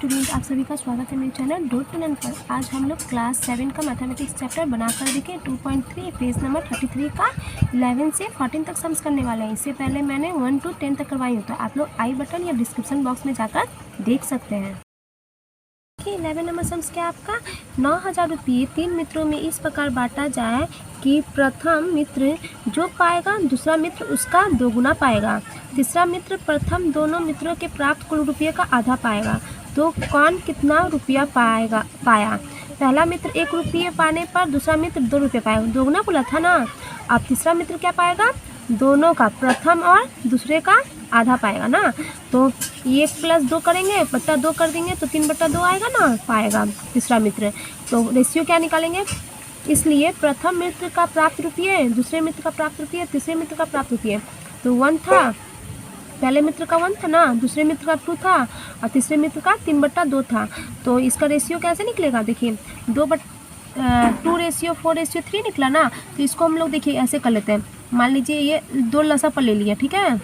Student, आप सभी का स्वागत है मेरे चैनल डॉट टू लर्न पर। आज हम लोग क्लास 7 का मैथमेटिक्स चैप्टर बनाकर देखें 2.3 पेज नंबर 33 का 11 से 14 तक सम्स करने वाले हैं। इससे पहले मैंने 1 to 10 तक करवाई हूँ, तो आप लोग आई बटन या डिस्क्रिप्शन बॉक्स में जाकर देख सकते हैं। 11 नंबर सम्स क्या आपका 9,000 रुपये 3 मित्रों में इस प्रकार बांटा जाए कि प्रथम मित्र जो पाएगा दूसरा मित्र उसका दोगुना पाएगा, तीसरा मित्र प्रथम दोनों मित्रों के प्राप्त कुल रुपये का आधा पाएगा। तो कौन कितना रुपया पाया। पहला मित्र 1 रुपये पाने पर दूसरा मित्र 2 रुपये पाएगा, दोगुना बोला था ना। अब तीसरा मित्र क्या पाएगा, दोनों का प्रथम और दूसरे का आधा पाएगा ना। तो 1 + 2 करेंगे, बट्टा 2 कर देंगे तो 3/2 आएगा ना, पाएगा तीसरा मित्र। तो रेशियो क्या निकालेंगे, इसलिए प्रथम मित्र का प्राप्त रुपये, दूसरे मित्र का प्राप्त रुपये, तीसरे मित्र का प्राप्त रुपये। तो 1 था, पहले मित्र का 1 था ना, दूसरे मित्र का 2 था और तीसरे मित्र का 3/2 था। तो इसका रेशियो कैसे निकलेगा, देखिए 2:4:3 निकला ना। तो इसको हम लोग देखिए ऐसे कर लेते हैं। मान लीजिए ये 2 लसा पर ले लिया, ठीक है,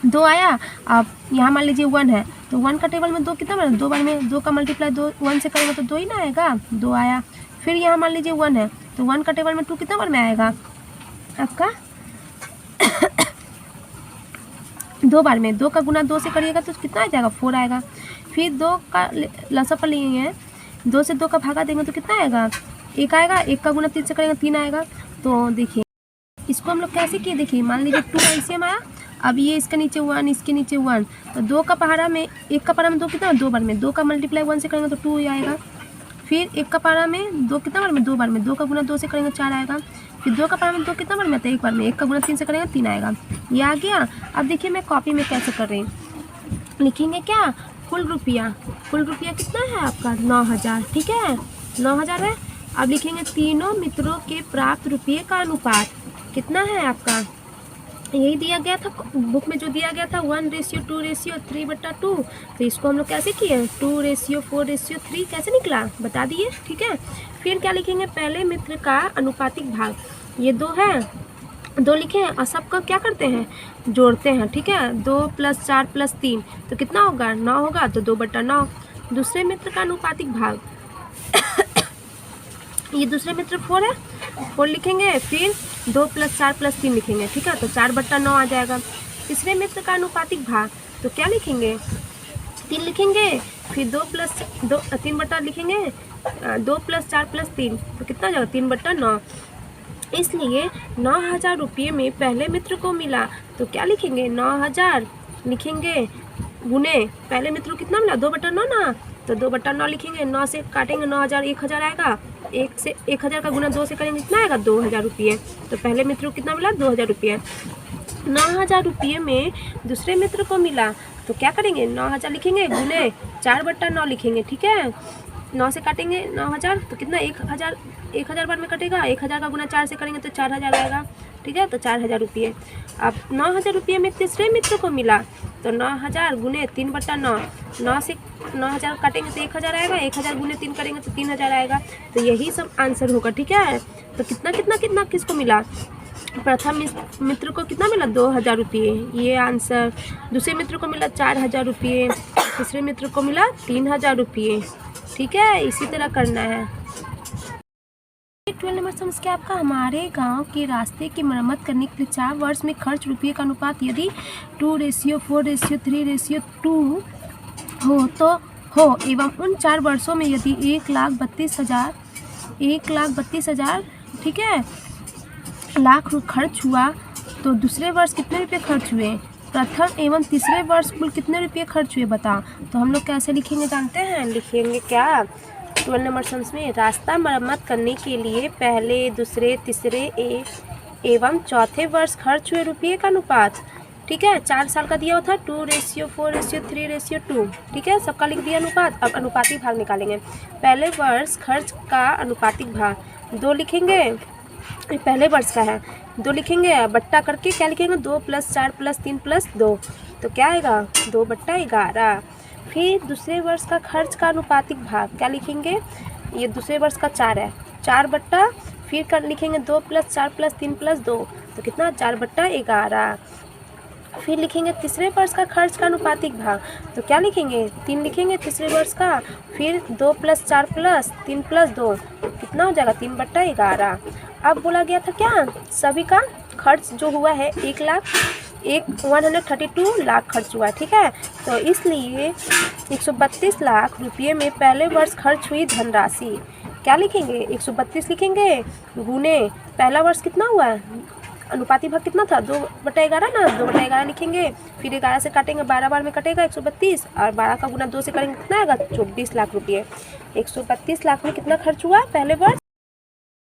2 आया। अब यहाँ मान लीजिए 1 है, तो 1 का टेबल में 2 कितना बना, 2 बार में 2 का मल्टीप्लाई 1 से करेंगे तो 2 ही ना आएगा, 2 आया। फिर यहाँ मान लीजिए 1 है, तो 1 का टेबल में 2 कितना बार में आएगा आपका 2 बार में। 2 का गुना 2 से करिएगा तो कितना आ जाएगा, 4 आएगा। फिर 2 का लसा पर लिए 2 से 2 का भागा देंगे तो कितना आएगा, 1 आएगा। 1 का गुना 3 से करेंगे 3 आएगा। तो देखिए इसको हम लोग कैसे किए, देखिए मान लीजिए 2 LCM आया। अब ये इसके नीचे 1, इसके नीचे 1, तो 2 का पहाड़ा में 1 का पहाड़ा में 2 कितना, 2 बार में। 2 का मल्टीप्लाई 1 से करेंगे तो 2 ही आएगा। फिर 1 का पहाड़ा में 2 कितना बार में, 2 बार में। 2 का गुना 2 से करेंगे 4 आएगा। फिर 2 का पहाड़ा में 2 कितना बार में आता है, 1 बार में। 1 का गुना 3 से करेंगे 3 आएगा। ये आ गया। अब देखिए मैं कॉपी में कैसे कर रही हूँ, लिखेंगे क्या, कुल रुपया कितना है आपका 9,000, ठीक है 9,000 है। अब लिखेंगे तीनों मित्रों के प्राप्त रुपये का अनुपात कितना है आपका, यही दिया गया था बुक में, जो दिया गया था 1:2:3/2। तो इसको हम लोग कैसे किए, 2:4:3 कैसे निकला बता दिए, ठीक है। फिर क्या लिखेंगे, पहले मित्र का अनुपातिक भाग, ये 2 है, 2 लिखे और सबको क्या करते हैं, जोड़ते हैं, ठीक है। 2 + 4 + 3 तो कितना होगा, 9 होगा, तो 2/9। दूसरे मित्र का अनुपातिक भाग ये दूसरे मित्र 4 है, 4 लिखेंगे। फिर 2 + 4 + 3 लिखेंगे, ठीक है, तो 4/9 आ जाएगा। तीसरे मित्र का अनुपातिक भाग तो क्या लिखेंगे, 3 लिखेंगे। फिर 2 + 2 3/2 लिखेंगे, 2 + 4 + 3 तो कितना आ जाएगा, 3/9। इसलिए 9,000 रुपये में पहले मित्र को मिला, तो क्या लिखेंगे, 9,000 लिखेंगे गुने पहले मित्र को कितना मिला, 2/9 ना, तो 2/9 लिखेंगे। 9 से काटेंगे 9,000, 1,000 आएगा। 1 से 1,000 का गुना 2 से करेंगे कितना आएगा, 2,000 रुपये। तो पहले मित्र को कितना मिला, 2,000 रुपये। 9,000 रुपये में दूसरे मित्र को मिला, तो क्या करेंगे, 9,000 लिखेंगे गुने 4/9 लिखेंगे, ठीक है। 9 से काटेंगे 9,000 तो कितना 1,000 बार में कटेगा। 1,000 का गुना 4 से करेंगे तो 4,000 आएगा, ठीक है, तो 4,000 रुपये। अब 9,000 रुपये में तीसरे मित्र को मिला, तो 9,000 गुने 3/9, 9 से 9,000 काटेंगे तो 1,000 आएगा। 1,000 गुने 3 करेंगे तो 3,000 आएगा। तो यही सब आंसर होगा, ठीक है। तो कितना किसको मिला, प्रथम मित्र को कितना मिला, 2,000 रुपये, ये आंसर। दूसरे मित्र को मिला 4,000 रुपये, तीसरे मित्र को मिला 3,000 रुपये, ठीक है। इसी तरह करना है। 12 नंबर सम्स क्या आपका, हमारे गांव के रास्ते की मरम्मत करने के लिए 4 वर्ष में खर्च रुपये का अनुपात यदि 2:4:3:2 हो तो हो, एवं उन 4 वर्षों में यदि 1,32,000 ठीक है लाख खर्च हुआ, तो दूसरे वर्ष कितने रुपये खर्च हुए, प्रथम एवं तीसरे वर्ष कुल कितने रुपये खर्च हुए बताओ। तो हम लोग कैसे लिखेंगे जानते हैं, लिखेंगे क्या 12 नंबर सम्स में, रास्ता मरम्मत करने के लिए पहले, दूसरे, तीसरे एवं चौथे वर्ष खर्च हुए रुपये का अनुपात, ठीक है। 4 साल का दिया हुआ था 2:4:3:2, ठीक है, सबका लिख दिया अनुपात। अब अनुपातिक भाग निकालेंगे। पहले वर्ष खर्च का अनुपातिक भाग 2 लिखेंगे, पहले वर्ष का है, 2 लिखेंगे, बट्टा करके क्या लिखेंगे, 2 + 4 + 3 + 2 तो क्या आएगा, 2/11। फिर दूसरे वर्ष का खर्च का अनुपातिक भाग क्या लिखेंगे, ये दूसरे वर्ष का 4 है, 4 फिर कर लिखेंगे 2 + 4 + 3 + 2 तो कितना, 4/11। फिर लिखेंगे तीसरे वर्ष का खर्च का अनुपातिक भाग, तो क्या लिखेंगे 3 लिखेंगे तीसरे वर्ष का। फिर 2 + 4 + 3 + 2 कितना हो जाएगा 3/11। अब बोला गया था क्या सभी का खर्च जो हुआ है 132 लाख खर्च हुआ है, ठीक है। तो इसलिए 132 लाख रुपये में पहले वर्ष खर्च हुई धनराशि क्या लिखेंगे 132 लिखेंगे गुने पहला वर्ष कितना हुआ है अनुपातिक भाग कितना था 2/11 ना, 2/11 लिखेंगे। फिर 11 से काटेंगे 12 बार में कटेगा 132 और 12 का गुना 2 से करेंगे कितना आएगा 24 लाख रुपये। 132 लाख में कितना खर्च हुआ पहले वर्ष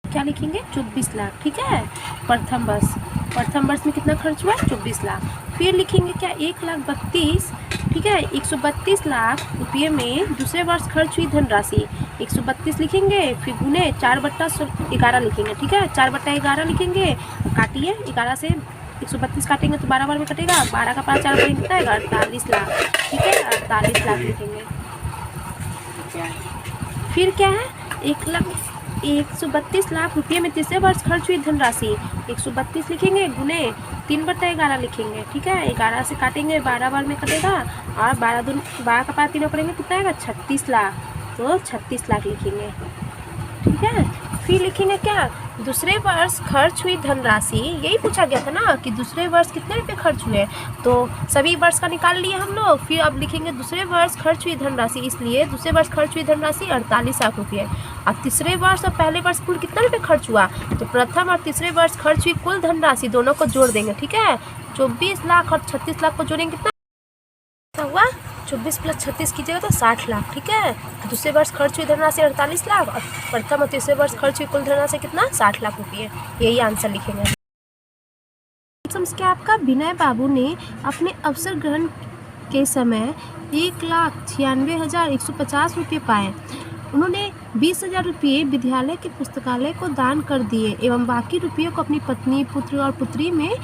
क्या लिखेंगे 24 लाख, ठीक है। प्रथम वर्ष में कितना खर्च हुआ 24 लाख। फिर लिखेंगे क्या 1,32,000, ठीक है। 132 लाख रुपये में दूसरे वर्ष खर्च हुई धनराशि 132 लिखेंगे। फिर गुने 4/11 लिखेंगे, ठीक है। 4/11 लिखेंगे, काटिए 11 से 132 काटेंगे तो 12 बार में कटेगा, 12 का 5 4 करेंगे कितना आएगा 48 लाख, ठीक है। 48 लाख लिखेंगे। फिर क्या है 132 लाख रुपये में तीसरे वर्ष खर्च हुई धनराशि 132 लिखेंगे गुने 3/11 लिखेंगे, ठीक है। 11 से काटेंगे 12 बार में कटेगा और 12 का 5 3 करेंगे कितना आएगा 36 लाख, तो 36 लाख लिखेंगे, ठीक है। फिर लिखेंगे क्या दूसरे वर्ष खर्च हुई धनराशि, यही पूछा गया था ना कि दूसरे वर्ष कितने रुपए खर्च हुए, तो सभी वर्ष का निकाल लिए हम लोग। फिर अब लिखेंगे दूसरे वर्ष खर्च हुई धनराशि, इसलिए दूसरे वर्ष खर्च हुई धनराशि 48 लाख रुपये। अब तीसरे वर्ष और पहले वर्ष कुल कितना रुपये खर्च हुआ, तो प्रथम और तीसरे वर्ष खर्च हुई कुल धनराशि दोनों को जोड़ देंगे, ठीक है। 24 लाख और 36 लाख को जोड़ेंगे कितना हुआ 24 + 36 कीजिएगा तो 60 लाख, ठीक है। दूसरे वर्ष खर्च हुई धनराशि 48 लाख और प्रथम और तीसरे वर्ष खर्च हुई कुल धनराशि कितना 60 लाख रुपये, यही आंसर लिखेंगे। समझ के आपका विनय बाबू ने अपने अवसर ग्रहण के समय 1,96,150 रुपये पाए। उन्होंने 20,000 रुपये विद्यालय के पुस्तकालय को दान कर दिए एवं बाकी रुपयों को अपनी पत्नी पुत्र और पुत्री में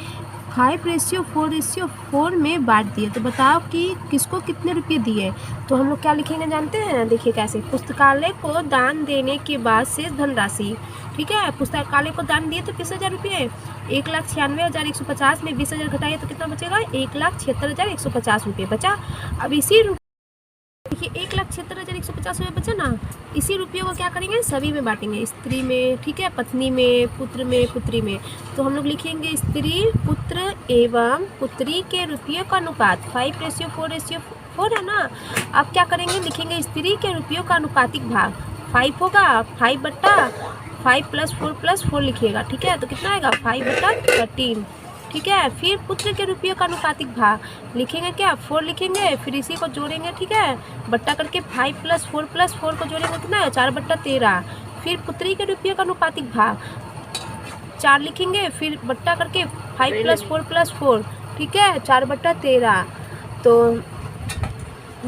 5:4:4 में बांट दिए। तो बताओ कि किसको कितने रुपये दिए, तो हम लोग क्या लिखेंगे जानते हैं, देखिए कैसे। पुस्तकालय को दान देने के बाद शेष धनराशि, ठीक है। पुस्तकालय को दान दिए तो 20,000 रुपये, 1,96,150 में 20,000 घटाइए तो कितना बचेगा 1,76,150 रुपये बचा। अब इसी देखिए 1,76,150 रुपये बचा ना, इसी रुपये को क्या करेंगे सभी में बांटेंगे, स्त्री में, ठीक है, पत्नी में, पुत्र में, पुत्री में। तो हम लोग लिखेंगे स्त्री पुत्र एवं पुत्री के रुपये का अनुपात 5:4:4 है ना। अब क्या करेंगे लिखेंगे स्त्री के रुपयों का अनुपातिक भाग 5 होगा, 5/5 + 4 + 4 लिखिएगा, ठीक है। तो कितना आएगा 5/13, ठीक है। फिर पुत्र के रुपयों का अनुपातिक भाग लिखेंगे क्या 4 लिखेंगे, फिर इसी को जोड़ेंगे, ठीक है, बट्टा करके 5 + 4 + 4 को जोड़ेंगे कितना है 4/13। फिर पुत्री के रुपयों का अनुपातिक भाग 4 लिखेंगे, फिर बट्टा करके 5 + 4 + 4, ठीक है, 4/13। तो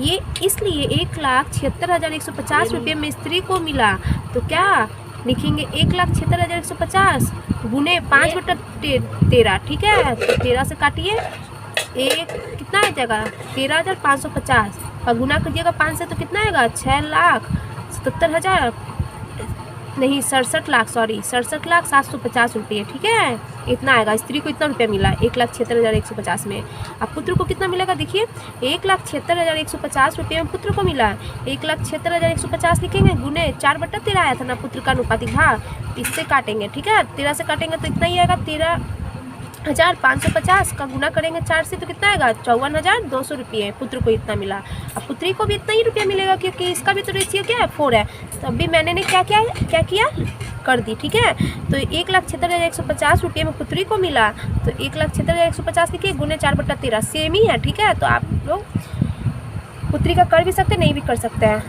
ये इसलिए 1,76,150 रुपये में स्त्री को मिला, तो क्या लिखेंगे 1,76,150 गुने 5/13, ठीक है। तो 13 से काटिए एक कितना आ जाएगा 13,550 और गुना करिएगा 5 से तो कितना आएगा 6,77,000 नहीं 67,750 रुपये, ठीक है। इतना आएगा, स्त्री को इतना रुपया मिला 1,76,150 में। अब पुत्र को कितना मिलेगा देखिए 1,76,150 रुपये में पुत्र को मिला 1,76,150 लिखेंगे गुने 4/13 आया था ना पुत्र का अनुपातिक भाग, इससे काटेंगे, ठीक है। 13 से काटेंगे तो इतना ही आएगा 13,550 का गुना करेंगे 4 से तो कितना आएगा 54,200 रुपये पुत्र को इतना मिला। अब पुत्री को भी इतना ही रुपया मिलेगा क्योंकि इसका भी तो रेशियो क्या है 4 है। तो अभी मैंने क्या किया कर दी, ठीक है। तो 1,76,150 रुपये में पुत्री को मिला, तो 1,76,150 लिखिए गुने 4/13 सेम ही है, ठीक है। तो आप लोग पुत्री का कर भी सकते हैं नहीं भी कर सकते हैं।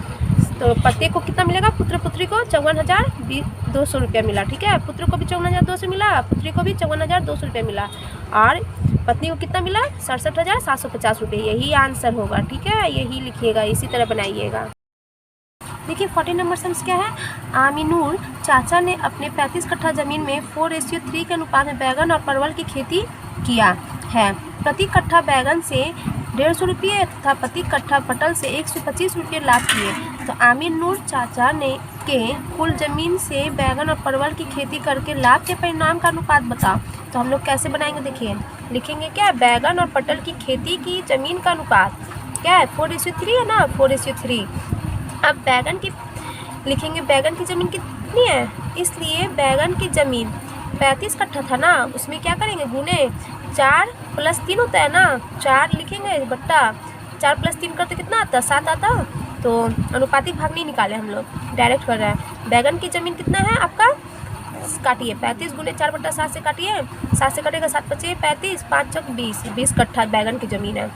तो प्रत्येक को कितना मिलेगा पुत्र पुत्री को 54,200 रुपया मिला, ठीक है। पुत्र को भी 54,200 मिला, पुत्री को भी 54,200 रुपया मिला और पत्नी को कितना मिला 67,750 रुपये, यही आंसर होगा, ठीक है। यही लिखिएगा, इसी तरह बनाइएगा। देखिए 40 नंबर सम क्या है, आमिनुर चाचा ने अपने 35 कट्ठा ज़मीन में 4:3 के अनुपात में बैगन और परवल की खेती किया है। प्रति कट्ठा बैगन से 150 रुपये तथा प्रति कट्ठा पटल से 125 रुपये लाभ किए। तो आमिनुर चाचा ने के कुल ज़मीन से बैगन और परवल की खेती करके लाभ के परिणाम का अनुपात बताओ। तो हम लोग कैसे बनाएंगे, देखिए लिखेंगे क्या, बैगन और पटल की खेती की ज़मीन का अनुपात क्या है, 4:3 है ना, 4:3। अब बैगन की लिखेंगे, बैगन की ज़मीन कितनी है, इसलिए बैगन की ज़मीन 35 कट्ठा था ना, उसमें क्या करेंगे, गुने 4 + 3 होता है ना, 4 लिखेंगे बट्टा 4 + 3 करते कितना आता, 7 आता। तो अनुपातिक भाग नहीं निकाले हम लोग, डायरेक्ट कर रहे हैं। बैगन की ज़मीन कितना है आपका, काटिए 35 गुने 4/7 से काटिए, 7 से कटेगा 7 × 5 = 35, 5 × 20, 20 कट्ठा बैगन की ज़मीन है।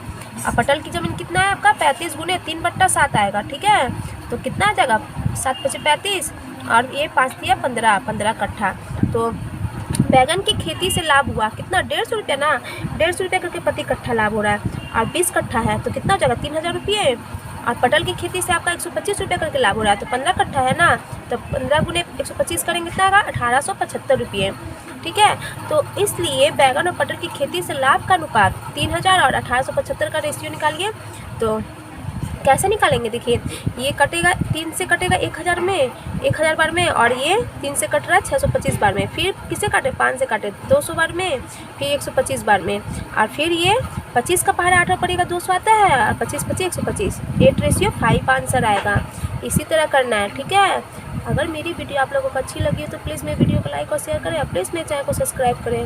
अब पटल की ज़मीन कितना है आपका, 35 गुने 3/7 आएगा, ठीक है। तो कितना आ जाएगा, 7 × 5 = 35 और ये 5 दिया 15 कट्ठा। तो बैगन की खेती से लाभ हुआ कितना, 150 रुपया ना, 150 रुपया करके प्रति कट्ठा लाभ हो रहा है। और 20 कट्ठा है तो कितना हो जाएगा, 3000 रुपये। और पटल की खेती से आपका 125 रुपये करके लाभ हो रहा है, तो 15 कट्ठा है ना, तो 15 गुने 125 करेंगे कितना आएगा, 1875 रुपये, ठीक है। तो इसलिए बैगन और पटल की खेती से लाभ का अनुपात 3000 और 1875 का रेशियो निकालिए। तो कैसे निकालेंगे, देखिए ये कटेगा 3 से कटेगा 1000 में, 1000 बार में, और ये 3 से कट रहा है 625 बार में, फिर किसे काटे, 5 से काटे 200 बार में, फिर 125 बार में, और फिर ये 25 का पहाड़ा 8 पड़ेगा 200 आता है, और 25 × 25 = 125, 8:5 आंसर आएगा। इसी तरह करना है, ठीक है। अगर मेरी वीडियो आप लोगों को अच्छी लगी है तो प्लीज़ मेरी वीडियो को लाइक और शेयर करें, और प्लीज़ मेरे चैनल को सब्सक्राइब करें।